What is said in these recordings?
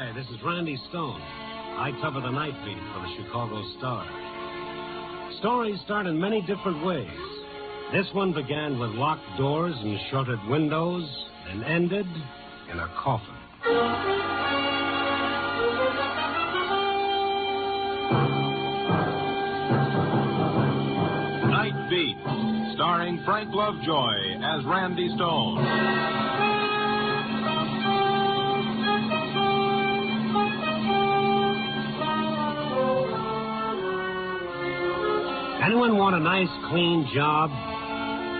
Hi, this is Randy Stone. I cover the night beat for the Chicago Star. Stories start in many different ways. This one began with locked doors and shuttered windows and ended in a coffin. Night Beat, starring Frank Lovejoy as Randy Stone. Anyone want a nice, clean job?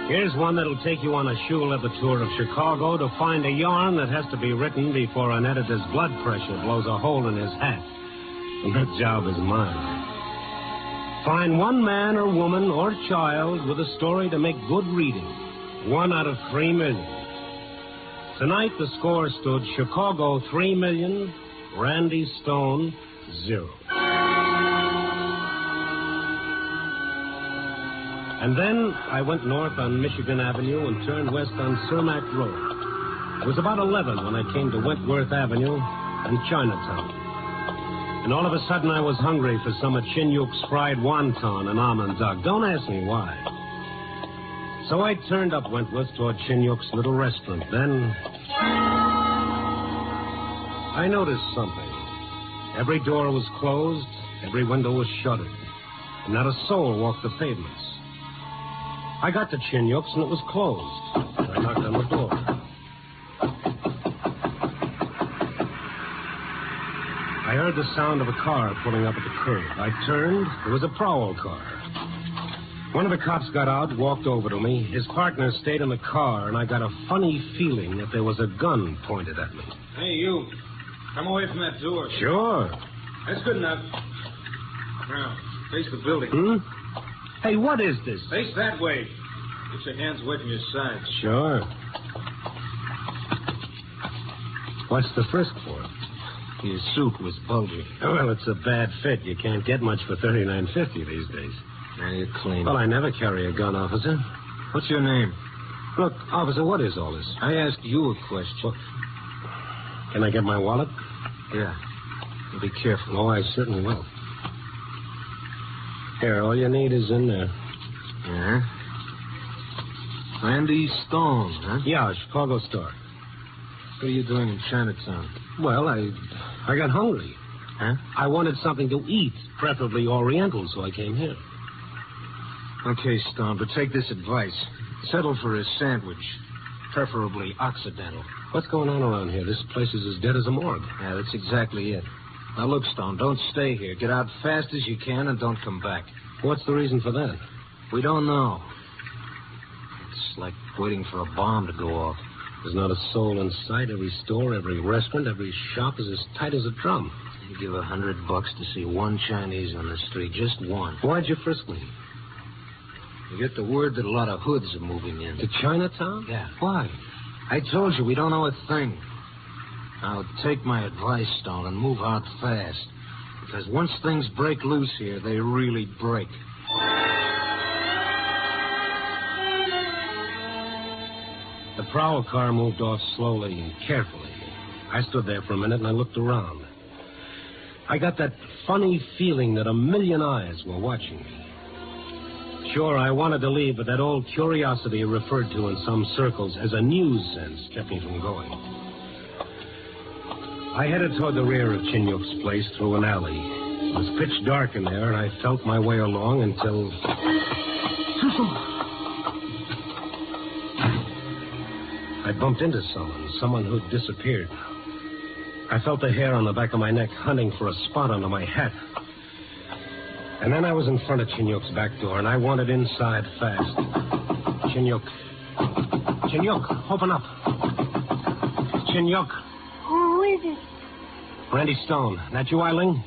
Here's one that'll take you on a shoe leather tour of Chicago to find a yarn that has to be written before an editor's blood pressure blows a hole in his hat. And that job is mine. Find one man or woman or child with a story to make good reading. 1 out of 3 million. Tonight, the score stood Chicago 3 million, Randy Stone 0. And then I went north on Michigan Avenue and turned west on Cermak Road. It was about 11 when I came to Wentworth Avenue and Chinatown. And all of a sudden I was hungry for some of Chinyuk's fried wonton and almond duck. Don't ask me why. So I turned up Wentworth toward Chinyuk's little restaurant. Then I noticed something. Every door was closed, every window was shuttered, and not a soul walked the pavements. I got to Chinyuk's and it was closed. I knocked on the door. I heard the sound of a car pulling up at the curb. I turned. It was a prowl car. One of the cops got out, walked over to me. His partner stayed in the car, and I got a funny feeling that there was a gun pointed at me. Hey, you. Come away from that door. Sure. That's good enough. Now, face the building. Hey, what is this? Face that way. Get your hands away from your sides. Sure. What's the frisk for? Your suit was bulgy. Well, it's a bad fit. You can't get much for $39.50 these days. Now you're clean. Well, I never carry a gun, officer. What's your name? Look, officer, what is all this? I asked you a question. Well, can I get my wallet? Yeah. Be careful. Oh, I certainly will. Here, all you need is in there. Yeah? Randy Stone, huh? Yeah, Chicago Star. What are you doing in Chinatown? Well, I got hungry. Huh? I wanted something to eat, preferably Oriental, so I came here. Okay, Stone, but take this advice. Settle for a sandwich, preferably Occidental. What's going on around here? This place is as dead as a morgue. Yeah, that's exactly it. Now, look, Stone, don't stay here. Get out fast as you can and don't come back. What's the reason for that? We don't know. It's like waiting for a bomb to go off. There's not a soul in sight. Every store, every restaurant, every shop is as tight as a drum. You give $100 to see one Chinese on the street, just one. Why'd you frisk me? You get the word that a lot of hoods are moving in. To Chinatown? Yeah. Why? I told you, we don't know a thing. Now, take my advice, Stone, and move out fast. Because once things break loose here, they really break. The prowl car moved off slowly and carefully. I stood there for a minute and I looked around. I got that funny feeling that a million eyes were watching me. Sure, I wanted to leave, but that old curiosity referred to in some circles as a news sense kept me from going. I headed toward the rear of Chinyuk's place through an alley. It was pitch dark in there, and I felt my way along until... I bumped into someone who'd disappeared. I felt the hair on the back of my neck hunting for a spot under my hat. And then I was in front of Chinyuk's back door, and I wanted inside fast. Chinyuk. Chinyuk, open up. Chinyuk. Who is it? Randy Stone. That you, Eileen?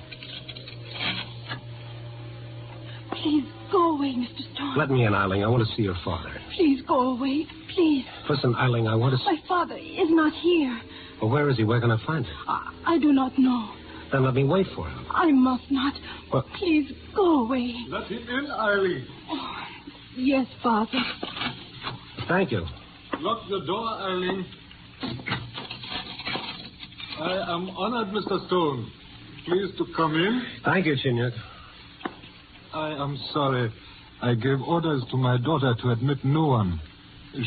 Please go away, Mr. Stone. Let me in, Eileen. I want to see your father. Please go away. Please. Listen, Eileen, I want to see... My father is not here. Well, where is he? Where can I find him? I do not know. Then let me wait for him. I must not. Well... Please go away. Let him in, Eileen. Oh, yes, Father. Thank you. Lock the door, Eileen. I am honored, Mr. Stone. Please to come in. Thank you, Chinyuk. I am sorry. I gave orders to my daughter to admit no one.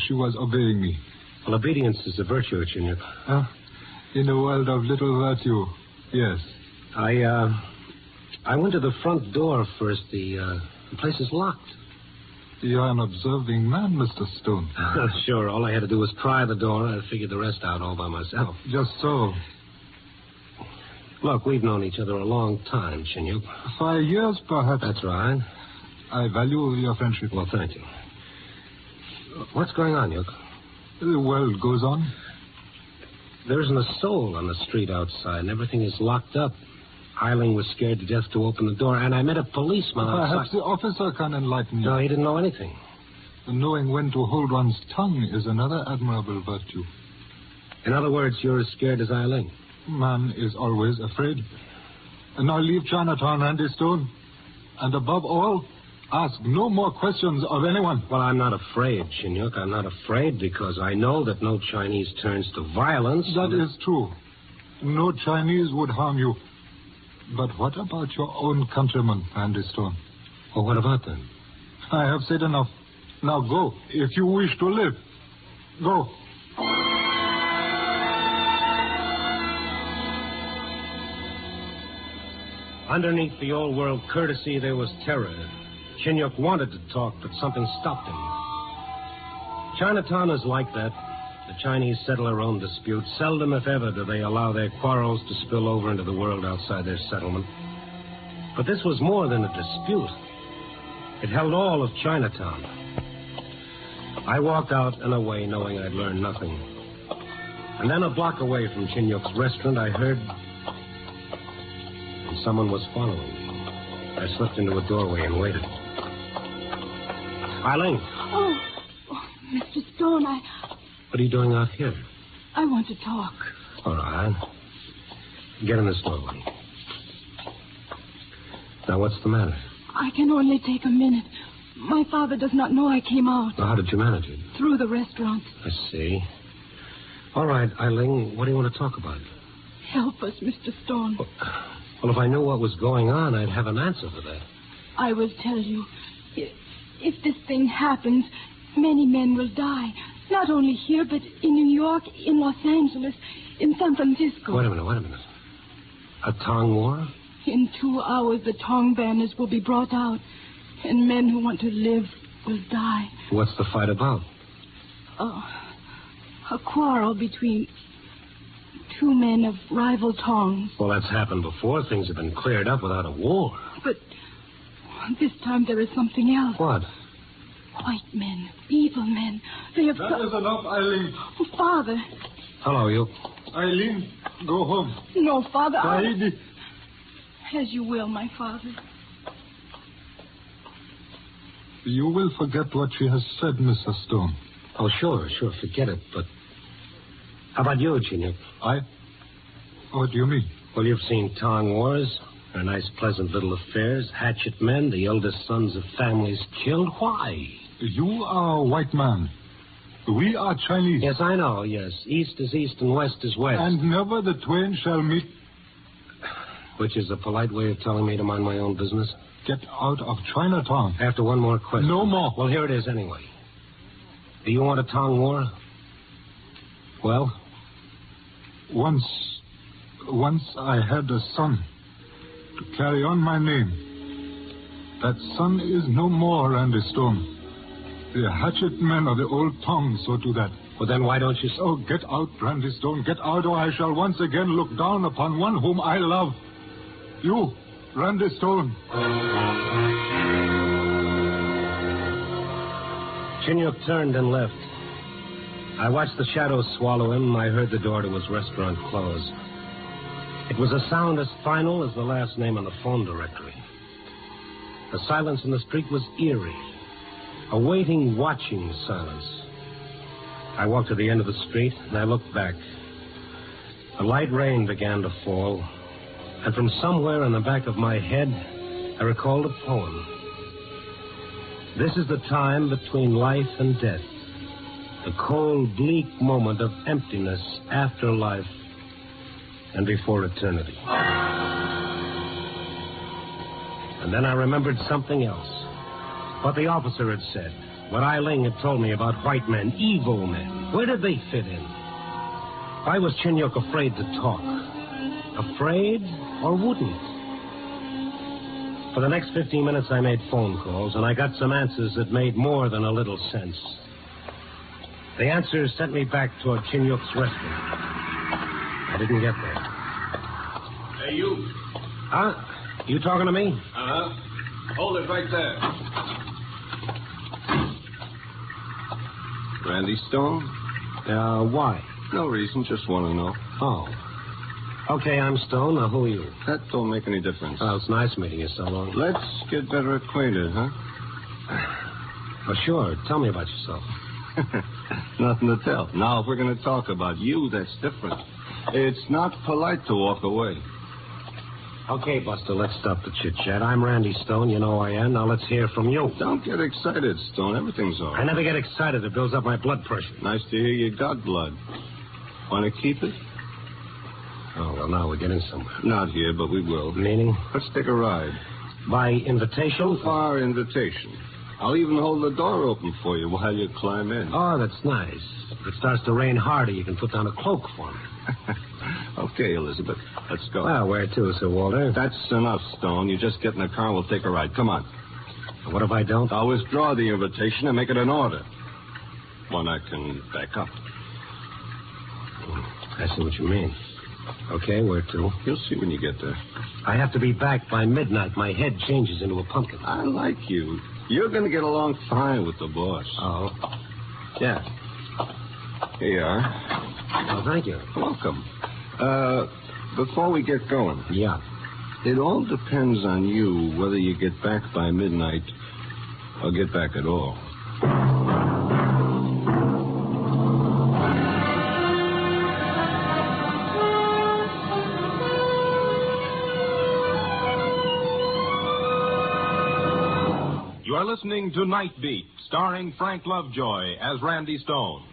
She was obeying me. Well, obedience is a virtue, Chinyuk. In a world of little virtue, yes. I went to the front door first. The place is locked. You're an observing man, Mr. Stone. Sure. All I had to do was try the door. I figured the rest out all by myself. Just so. Look, we've known each other a long time, Chinyuk. 5 years, perhaps. That's right. I value your friendship. Well, thank you. What's going on, Yuk? The world goes on. There isn't a soul on the street outside, and everything is locked up. Eiling was scared to death to open the door, and I met a policeman outside. Perhaps the officer can enlighten you. No, he didn't know anything. Knowing when to hold one's tongue is another admirable virtue. In other words, you're as scared as Eiling. Man is always afraid. And now leave Chinatown, Randy Stone. And above all, ask no more questions of anyone. Well, I'm not afraid, Chinyuk. I'm not afraid because I know that no Chinese turns to violence. That is true. No Chinese would harm you. But what about your own countrymen, Randy Stone? Well, what about them? I have said enough. Now go, if you wish to live. Go. Underneath the old world courtesy, there was terror. Chinyuk wanted to talk, but something stopped him. Chinatown is like that. The Chinese settle their own disputes. Seldom, if ever, do they allow their quarrels to spill over into the world outside their settlement. But this was more than a dispute. It held all of Chinatown. I walked out and away knowing I'd learned nothing. And then a block away from Chinyuk's restaurant, I heard... and someone was following me. I slipped into a doorway and waited. Eileen. Oh, Mr. Stone, What are you doing out here? I want to talk. All right. Get in this doorway. Now, what's the matter? I can only take a minute. My father does not know I came out. Well, how did you manage it? Through the restaurant. I see. All right, Eileen, what do you want to talk about? Help us, Mr. Stone. Well, if I knew what was going on, I'd have an answer for that. I will tell you. If this thing happens, many men will die. Not only here, but in New York, in Los Angeles, in San Francisco. Wait a minute. A Tong war? In 2 hours, the Tong banners will be brought out, and men who want to live will die. What's the fight about? A quarrel between 2 men of rival Tongs. Well, that's happened before. Things have been cleared up without a war. But this time there is something else. What? White men, evil men. They have... That is enough, Eileen. Oh, Father. Hello, you. Eileen, go home. No, Father, Saidi. As you will, my father. You will forget what she has said, Mr. Stone. Oh, sure, forget it, but... How about you, Chinyuk? I? What do you mean? Well, you've seen Tong wars. They're nice, pleasant little affairs. Hatchet men, the eldest sons of families killed. Why? You are a white man. We are Chinese. Yes, I know, yes. East is east and west is west. And never the twain shall meet. Which is a polite way of telling me to mind my own business. Get out of Chinatown. After one more question. No more. Well, here it is anyway. Do you want a Tong war? Well? Once I had a son to carry on my name. That son is no more, Randy Stone. The hatchet men of the old Tong saw to that. Well, then why don't you... Oh, get out, Randy Stone. Get out, or I shall once again look down upon one whom I love. You, Randy Stone. Chinyuk turned and left. I watched the shadows swallow him. I heard the door to his restaurant close. It was a sound as final as the last name on the phone directory. The silence in the street was eerie. A waiting, watching silence. I walked to the end of the street, and I looked back. A light rain began to fall, and from somewhere in the back of my head, I recalled a poem. This is the time between life and death, the cold, bleak moment of emptiness after life. and before eternity. And then I remembered something else. What the officer had said. What Ai Ling had told me about white men, evil men. Where did they fit in? Why was Chinyuk afraid to talk? Afraid or wouldn't? For the next 15 minutes, I made phone calls, and I got some answers that made more than a little sense. The answers sent me back toward Chinyuk's restaurant. I didn't get there. Hey, you. Huh? You talking to me? Uh-huh. Hold it right there. Randy Stone? Why? No reason, just want to know. Oh. Okay, I'm Stone. Now, who are you? That don't make any difference. Oh, it's nice meeting you so long. Let's get better acquainted, huh? Oh, sure. Tell me about yourself. Nothing to tell. Now, if we're going to talk about you, that's different. It's not polite to walk away. Okay, Buster, let's stop the chit-chat. I'm Randy Stone. You know who I am. Now, let's hear from you. Don't get excited, Stone. Everything's all right. I never get excited. It builds up my blood pressure. Nice to hear you got blood. Want to keep it? Oh, well, now we're getting somewhere. Not here, but we will. Meaning? Let's take a ride. By invitation? So far, invitation. I'll even hold the door open for you while you climb in. Oh, that's nice. If it starts to rain harder, you can put down a cloak for me. Okay, Elizabeth. Let's go. Well, where to, Sir Walter? That's enough, Stone. You just get in the car and we'll take a ride. Come on. What if I don't? I'll withdraw the invitation and make it an order. One I can back up. I see what you mean. Okay, where to? You'll see when you get there. I have to be back by midnight. My head changes into a pumpkin. I like you. You're going to get along fine with the boss. Oh. Yeah. Here you are. Oh, thank you. Welcome. Before we get going. Yeah. It all depends on you whether you get back by midnight or get back at all. You are listening to Night Beat, starring Frank Lovejoy as Randy Stone.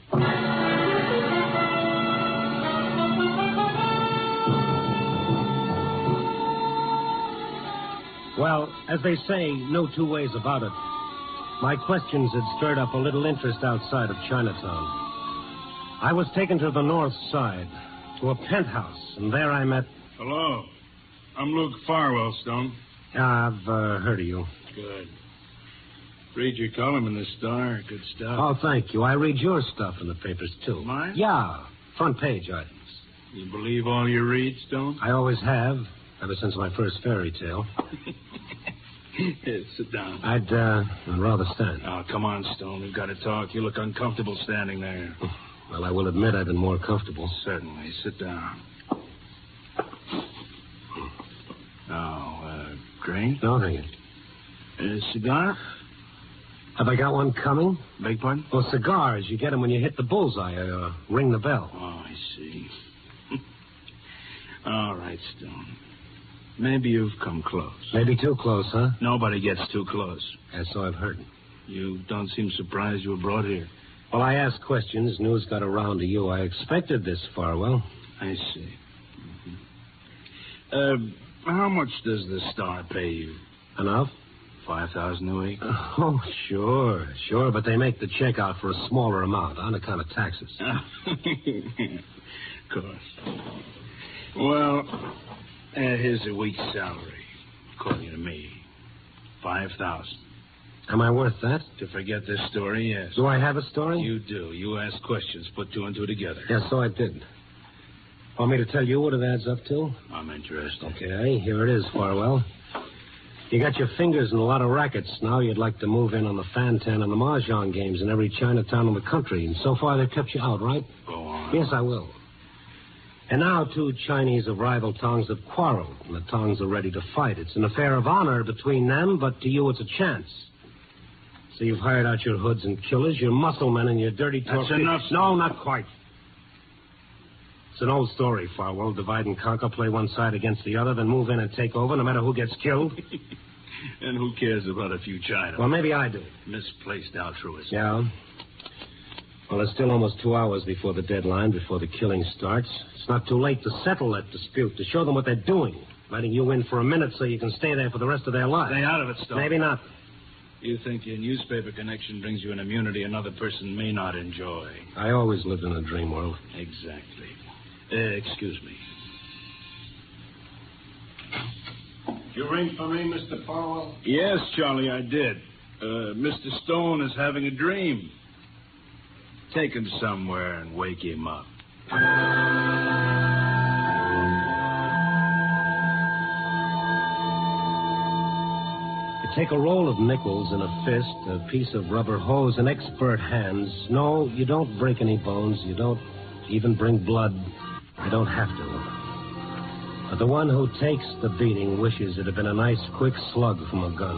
Well, as they say, no two ways about it. My questions had stirred up a little interest outside of Chinatown. I was taken to the north side, to a penthouse, and there I met... Hello. I'm Luke Farwell, Stone. I've heard of you. Good. Read your column in the Star. Good stuff. Oh, thank you. I read your stuff in the papers, too. Mine? Yeah, front page items. You believe all you read, Stone? I always have, ever since my first fairy tale. Here, sit down. I'd rather stand. Oh, come on, Stone. We've got to talk. You look uncomfortable standing there. Well, I will admit I've been more comfortable. Certainly. Sit down. Oh, drink? No, thank you. Cigar? Have I got one coming? Beg pardon? Well, cigars, you get them when you hit the bullseye or ring the bell. Oh, I see. All right, Stone. Maybe you've come close. Maybe too close, huh? Nobody gets too close. Yeah, so I've heard. You don't seem surprised you were brought here. Well, I asked questions. News got around to you. I expected this, Farwell. I see. Mm-hmm. How much does the Star pay you? Enough? $5,000 a week? Oh, sure. But they make the check out for a smaller amount on account of taxes. Of course. Well, here's a week's salary, according to me. $5,000. Am I worth that? To forget this story, yes. Do I have a story? You do. You ask questions, put two and two together. Yes, so I did. Want me to tell you what it adds up to? I'm interested. Okay, here it is, Farwell. You got your fingers in a lot of rackets. Now you'd like to move in on the Fantan and the Mahjong games in every Chinatown in the country. And so far they've kept you out, right? Go on. Yes, I will. And now two Chinese of rival Tongs have quarreled, and the Tongs are ready to fight. It's an affair of honor between them, but to you it's a chance. So you've hired out your hoods and killers, your muscle men, and your dirty That's enough. No, not quite. It's an old story, Farwell. Divide and conquer, play one side against the other, then move in and take over, no matter who gets killed. And who cares about a few China? Well, maybe I do. Misplaced altruism. Yeah? Well, it's still almost 2 hours before the deadline, before the killing starts. It's not too late to settle that dispute, to show them what they're doing. Letting you in for a minute so you can stay there for the rest of their lives. Stay out of it, Stone. Maybe not. You think your newspaper connection brings you an immunity another person may not enjoy. I always lived in a dream world. Exactly. Excuse me. You ring for me, Mr. Farwell? Yes, Charlie, I did. Mr. Stone is having a dream. Take him somewhere and wake him up. Take a roll of nickels in a fist, a piece of rubber hose, and expert hands. No, you don't break any bones. You don't even bring blood. You don't have to. But the one who takes the beating wishes it had been a nice, quick slug from a gun.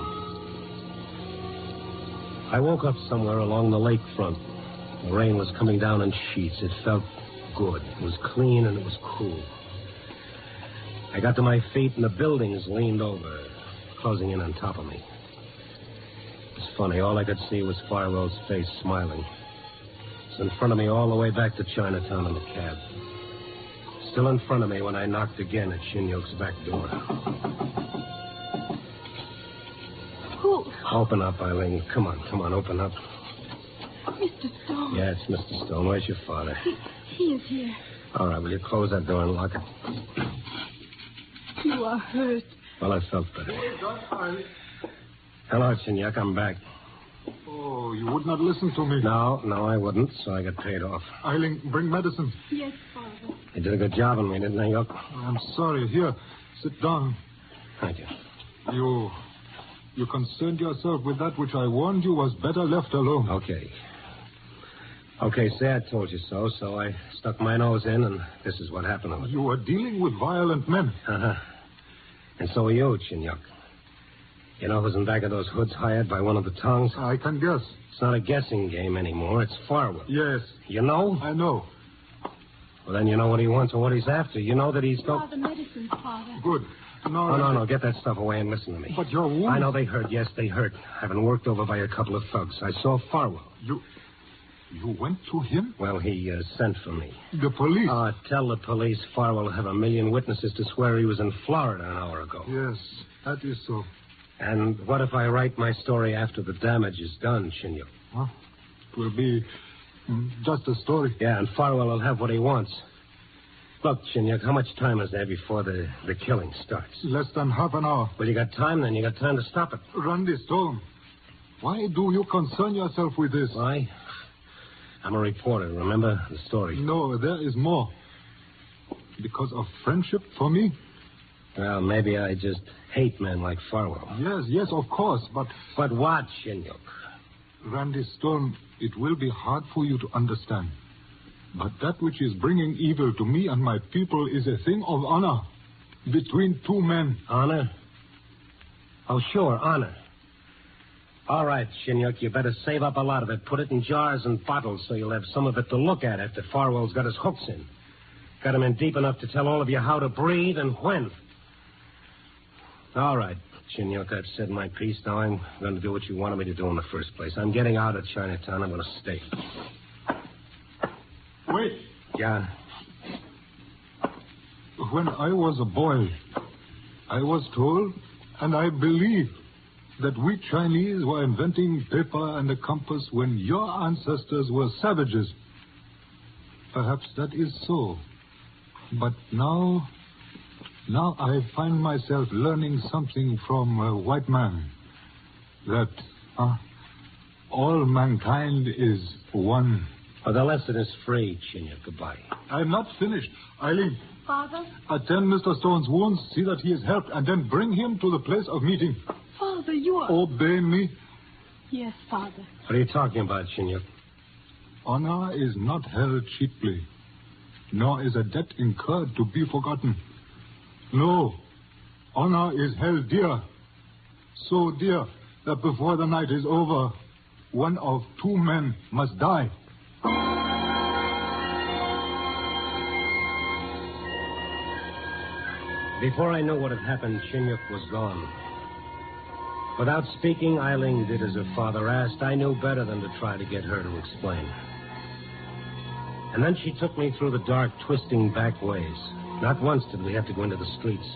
I woke up somewhere along the lakefront. The rain was coming down in sheets. It felt good. It was clean and it was cool. I got to my feet and the buildings leaned over, closing in on top of me. It was funny. All I could see was Farwell's face smiling. It's in front of me all the way back to Chinatown in the cab. Still in front of me when I knocked again at Shinyok's back door. Who? Open up, Eileen. Come on, open up. Mr. Stone. Yeah, it's Mr. Stone. Where's your father? He is here. All right, will you close that door and lock it? You are hurt. Well, I felt better. Hello, Shinyok. I'm back. Oh, you would not listen to me. No, I wouldn't, so I got paid off. Eileen, bring medicine. Yes, Father. You did a good job on me, didn't I, Yok? I'm sorry. Here, sit down. Thank you. You concerned yourself with that which I warned you was better left alone. Okay, say I told you so, so I stuck my nose in, and this is what happened to it. You were dealing with violent men. Uh-huh. And so are you, Shinyok. You know who's in back of those hoods hired by one of the Tongs? I can guess. It's not a guessing game anymore. It's Farwell. Yes. You know? I know. Well, then you know what he wants and what he's after. You know that he's All the medicines, Father. Good. No. Get that stuff away and listen to me. But your wound... I know they hurt. Yes, they hurt. I've been worked over by a couple of thugs. I saw Farwell. You went to him? Well, he sent for me. The police? Tell the police Farwell will have 1 million witnesses to swear he was in Florida an hour ago. Yes, that is so. And what if I write my story after the damage is done, Shinyok? Huh? It will be just a story. Yeah, and Farwell will have what he wants. Look, Shinyok, how much time is there before the killing starts? Less than half an hour. Well, you got time then. You got time to stop it. Randy Stone, why do you concern yourself with this? Why? I'm a reporter, remember the story? No, there is more. Because of friendship for me? Well, maybe I just hate men like Farwell. Yes, of course, but... But what, Shinyok? Randy Stone, it will be hard for you to understand. But that which is bringing evil to me and my people is a thing of honor between two men. Honor? Oh, sure, honor. All right, Shinyok, you better save up a lot of it. Put it in jars and bottles so you'll have some of it to look at after Farwell's got his hooks in. Got him in deep enough to tell all of you how to breathe and when. All right, Shinyok, I've said my piece. Now I'm going to do what you wanted me to do in the first place. I'm getting out of Chinatown. I'm going to stay. Wait. Yeah? When I was a boy, I was told, and I believed, that we Chinese were inventing paper and a compass when your ancestors were savages. Perhaps that is so. But now I find myself learning something from a white man. That all mankind is one. Oh, the lesson is free, Shinyok. Goodbye. I'm not finished. Eileen. Father? Attend Mr. Stone's wounds, see that he is helped, and then bring him to the place of meeting. Father, you are... Obey me. Yes, Father. What are you talking about, Shinyok? Honor is not held cheaply, nor is a debt incurred to be forgotten. No, honor is held dear, so dear that before the night is over, one of two men must die. Before I knew what had happened, Shinyok was gone. Without speaking, Eileen did as her father asked. I knew better than to try to get her to explain. And then she took me through the dark, twisting back ways. Not once did we have to go into the streets.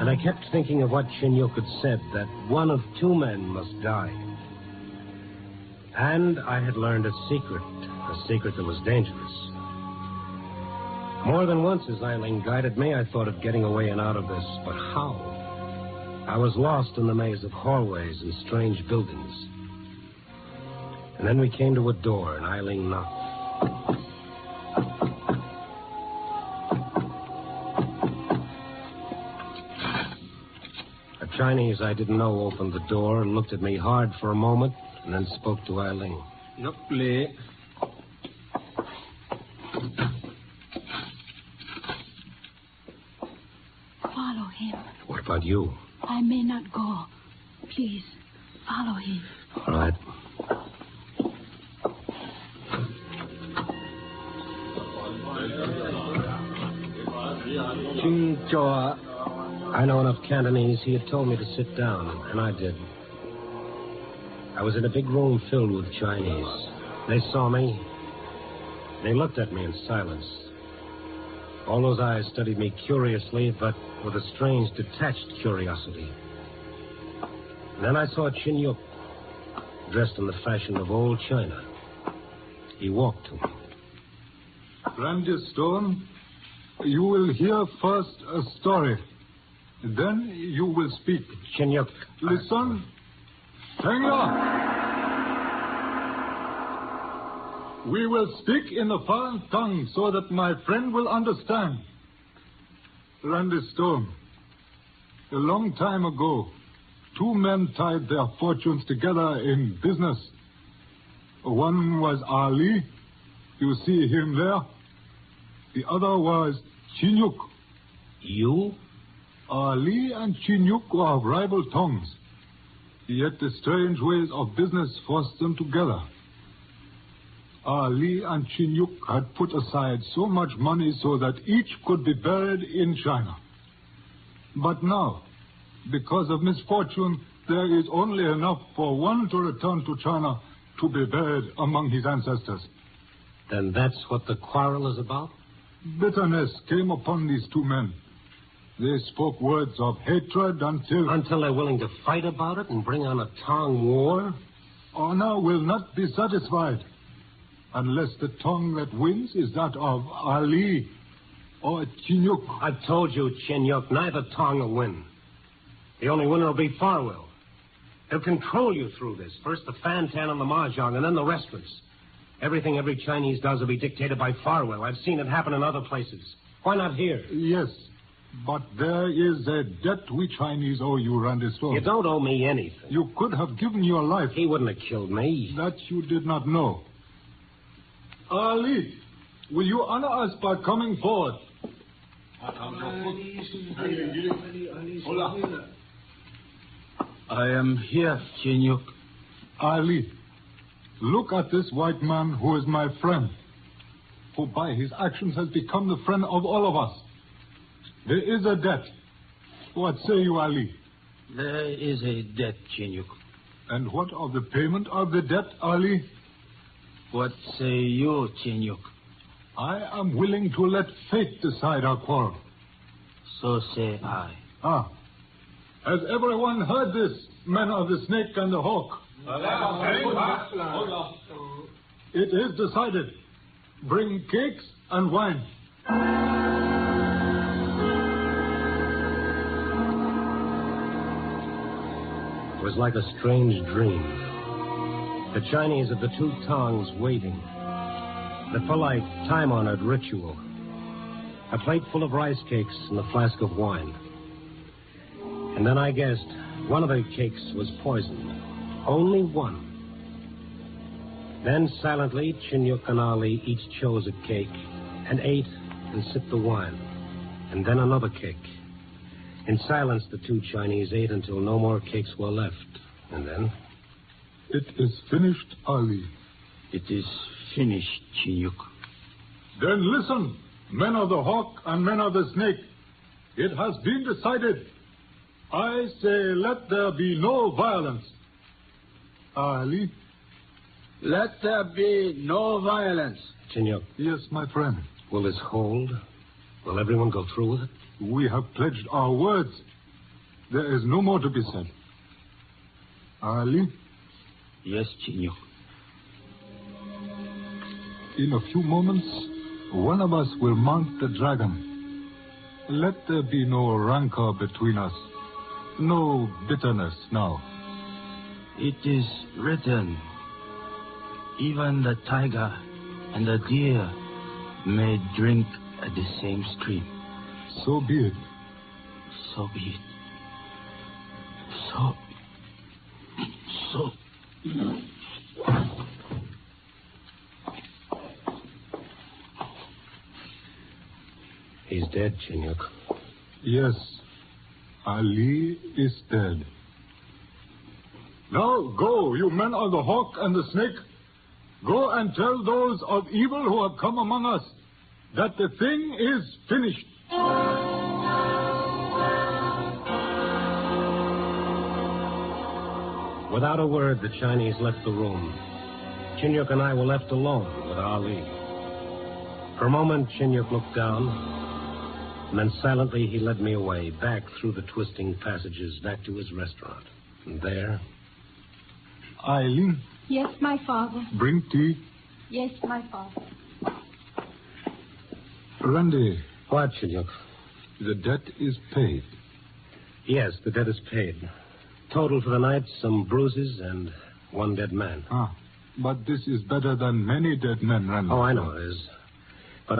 And I kept thinking of what Chinyuk had said, that one of two men must die. And I had learned a secret that was dangerous. More than once as Eileen guided me, I thought of getting away and out of this, but how? I was lost in the maze of hallways and strange buildings. And then we came to a door, and Eileen knocked. A Chinese I didn't know opened the door and looked at me hard for a moment, and then spoke to Eileen. Follow him. What about you? I may not go. Please, follow him. All right. I know enough Cantonese. He had told me to sit down, and I did. I was in a big room filled with Chinese. They saw me. They looked at me in silence. All those eyes studied me curiously, but with a strange, detached curiosity. And then I saw Chinyuk, dressed in the fashion of old China. He walked to me. Randy Stone, you will hear first a story. Then you will speak. Chinyuk. Listen. Finger. We will speak in the foreign tongue so that my friend will understand. Randy Stone, a long time ago, two men tied their fortunes together in business. One was Ali. You see him there. The other was Chinyuk. You? Ali and Chinyuk were rival tongues. Yet the strange ways of business forced them together. Ali and Chinyuk had put aside so much money so that each could be buried in China. But now, because of misfortune, there is only enough for one to return to China to be buried among his ancestors. Then that's what the quarrel is about? Bitterness came upon these two men. They spoke words of hatred Until they're willing to fight about it and bring on a Tong war? Honor will not be satisfied unless the tongue that wins is that of Ali or Chinyuk. I've told you, Chinyuk, neither Tong will win. The only winner will be Farwell. He'll control you through this. First the Fantan and the Mahjong, and then the restaurants. Everything every Chinese does will be dictated by Farwell. I've seen it happen in other places. Why not here? Yes, but there is a debt we Chinese owe you, Randy Stone. You don't owe me anything. You could have given your life. He wouldn't have killed me. That you did not know. Ali, will you honor us by coming forward? I am here, Chinyuk. Ali, look at this white man who is my friend, who by his actions has become the friend of all of us. There is a debt. What say you, Ali? There is a debt, Chinyuk. And what of the payment of the debt, Ali? What say you, Chinyuk? I am willing to let fate decide our quarrel. So say I. Has everyone heard this, men of the snake and the hawk? It is decided. Bring cakes and wine. It was like a strange dream. The Chinese of the two tongues waiting. The polite, time-honored ritual. A plate full of rice cakes and a flask of wine. And then I guessed one of the cakes was poisoned. Only one. Then silently, Chinyuk and Ali each chose a cake and ate and sipped the wine. And then another cake. In silence, the two Chinese ate until no more cakes were left. And then... It is finished, Ali. It is finished, Chinyuk. Then listen, men of the hawk and men of the snake. It has been decided. I say let there be no violence. Ali, Let there be no violence. Chinyuk, Yes, my friend. will this hold? Will everyone go through with it? We have pledged our words. There is no more to be said. Ali, Yes, Chinyuk. in a few moments, one of us will mount the dragon. Let there be no rancor between us. No bitterness now. It is written, even the tiger and the deer may drink at the same stream. So be it. So be it. So. He's dead, Chinyuk. Yes, Ali is dead. Now go, you men of the hawk and the snake. Go and tell those of evil who have come among us that the thing is finished. Without a word, the Chinese left the room. Chinyuk and I were left alone with Ali. For a moment, Chinyuk looked down, and then silently he led me away, back through the twisting passages, back to his restaurant. And there... Eileen, Yes, my father. bring tea. Yes, my father. Randy, What, Chinyuk? the debt is paid. Yes, the debt is paid. Total for the night, some bruises and one dead man. But this is better than many dead men, Randy. Oh, I know it is. But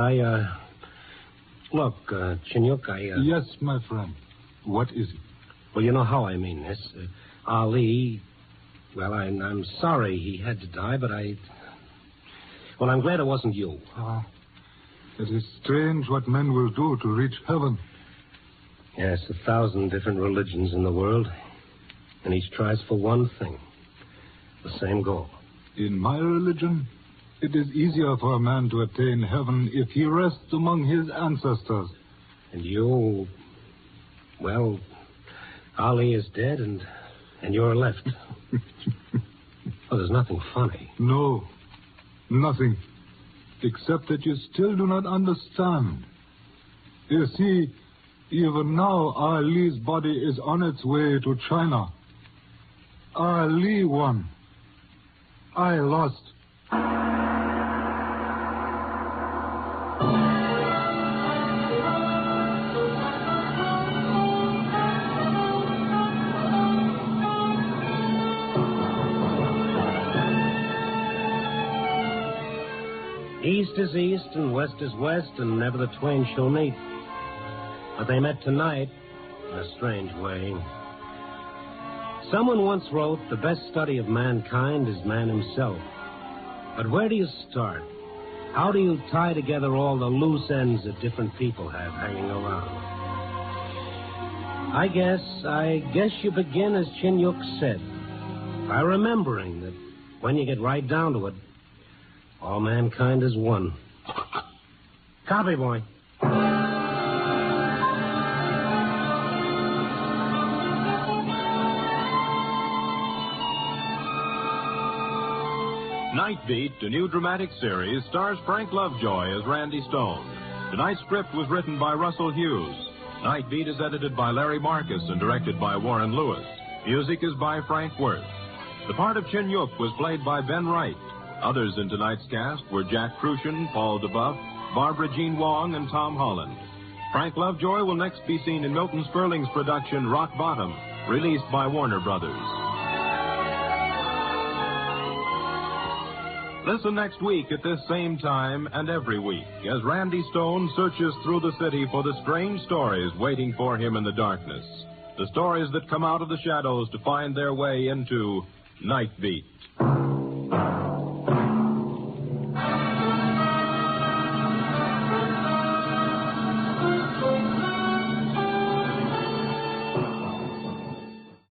Look, Chinyuk, Yes, my friend. What is it? Well, you know how I mean this. Ali... Well, I'm sorry he had to die, but Well, I'm glad it wasn't you. It is strange what men will do to reach heaven. Yes, 1,000 different religions in the world, and each tries for one thing. The same goal. In my religion, it is easier for a man to attain heaven if he rests among his ancestors. And you... Well, Ali is dead, and you're left. Well, there's nothing funny. No, nothing. Except that you still do not understand. You see, even now, Ali's body is on its way to China. Ali won. I lost. East is east and west is west, and never the twain shall meet. But they met tonight in a strange way. Someone once wrote, the best study of mankind is man himself. But where do you start? How do you tie together all the loose ends that different people have hanging around? I guess you begin as Chinyuk said, by remembering that when you get right down to it, all mankind is one. Copy, boy. Night Beat, a new dramatic series, stars Frank Lovejoy as Randy Stone. Tonight's script was written by Russell Hughes. Night Beat is edited by Larry Marcus and directed by Warren Lewis. Music is by Frank Worth. The part of Chinyuk was played by Ben Wright. Others in tonight's cast were Jack Crucian, Paul DeBuff, Barbara Jean Wong, and Tom Holland. Frank Lovejoy will next be seen in Milton Sperling's production Rock Bottom, released by Warner Brothers. Listen next week at this same time and every week as Randy Stone searches through the city for the strange stories waiting for him in the darkness. The stories that come out of the shadows to find their way into Night Beat.